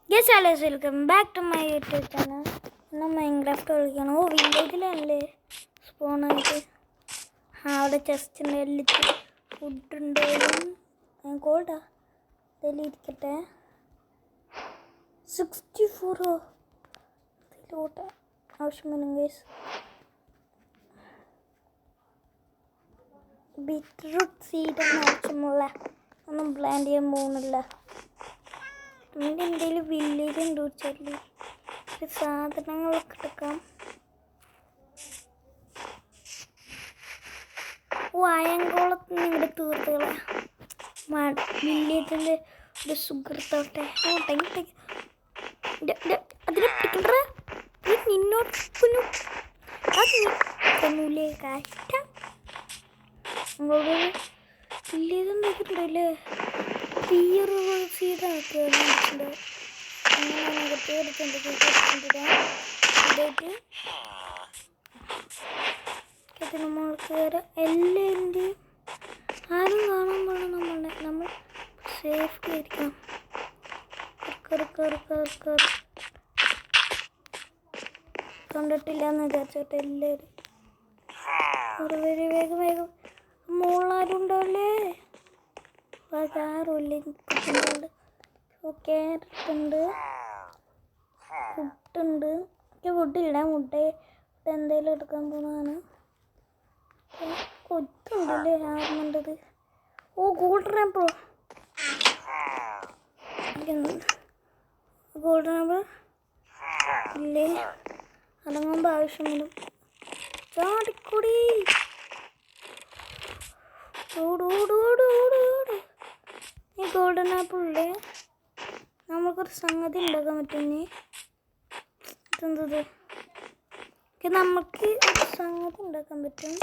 Yes, hello, welcome back to my YouTube channel. നമ്മൾ Minecraft കളിക്കണം. ഓ വില്ലേജിലല്ലേ സ്പോണായിട്ട്. അവിടെ ചെസ്റ്റിൻ്റെ എല്ലാം ഫുഡ് ഉണ്ട്. ഗോൾഡാ അതിൽ ഇരിക്കട്ടെ. 64 ഇതിലോട്ട് ആവശ്യം വരും ഗൈസ്. ബീറ്റ്റൂട്ട് സീഡൊന്നും ആവശ്യമുള്ള ഒന്നും പ്ലാൻ ചെയ്യാൻ പോകുന്നില്ല. നമ്മുടെ എന്തെങ്കിലും വില്ലേജ് ഉണ്ട് വെച്ചാൽ സാധനങ്ങളൊക്കെ എടുക്കാം. വായങ്കോളത്ത് നിങ്ങളുടെ തീർത്തുകളെ വില്ലേജിൻ്റെ ഒരു സുഹൃത്തോട്ടെ അതിനെ പിടിക്കണ്ട നിന്നോട്ട് കൊന്നൂലേ കാറ്റ വില്ലേജ് ഉണ്ടാക്കിയിട്ടുണ്ടല്ലേ. തീയൊരു സീഡാണ് നമ്മൾക്ക് വേറെ എല്ലാവരുടെയും ആരും കാണാൻ പാടില്ല. നമ്മൾ സേഫ്റ്റി ആയിരിക്കണം. കണ്ടിട്ടില്ല എന്ന് വിചാരിച്ചോട്ടെ എല്ലാവരും. വേഗം വേഗം മോളാരും ഉണ്ടാവില്ലേ. ആരുമില്ല. ക്യാരറ്റുണ്ട്, ഫുഡുണ്ട്. ഫുഡില്ല, മുട്ട എന്തെങ്കിലും എടുക്കാൻ പോകുന്നതാണ്. കൊത്തുണ്ടല്ലേ ആർമണ്ടത്. ഓ ഗോൾഡൻ ആപ്പിൾ ഇല്ലേ. അടങ്ങുമ്പോൾ ആവശ്യം വരും. ചാടിക്കൂടി ഈ ഗോൾഡൻ ആപ്പിളില്ലേ നമുക്കൊരു സംഗതി ഉണ്ടാക്കാൻ പറ്റുന്നേ. ഇതെന്തത് നമുക്ക് ഒരു സംഗതി ഉണ്ടാക്കാൻ പറ്റും.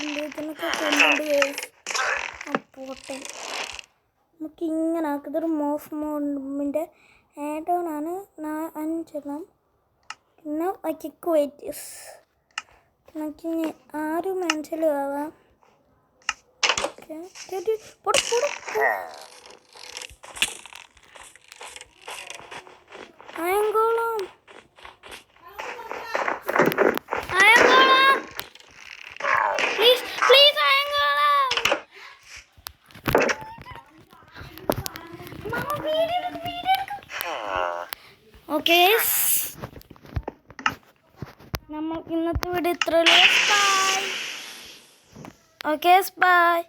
വില്ലേജിനൊക്കെ പോട്ടെ നമുക്ക് ഇങ്ങനെ ആക്കും. ഇതൊരു മോഫിൻ്റെ ആഡ് ഓൺ ആണ്. 5 പിന്നെ കിക്ക് വെയിറ്റീസ് നമുക്ക് 6 മനസ്സിലും ആവാം. അയങ്കോളം പ്ലീസ് പ്ലീസ് അയങ്കോളം. ഓക്കെ നമ്മൾ ഇന്നത്തെ വീഡിയോ ഇത്രയുള്ളൂ. ബൈ. Okay bye.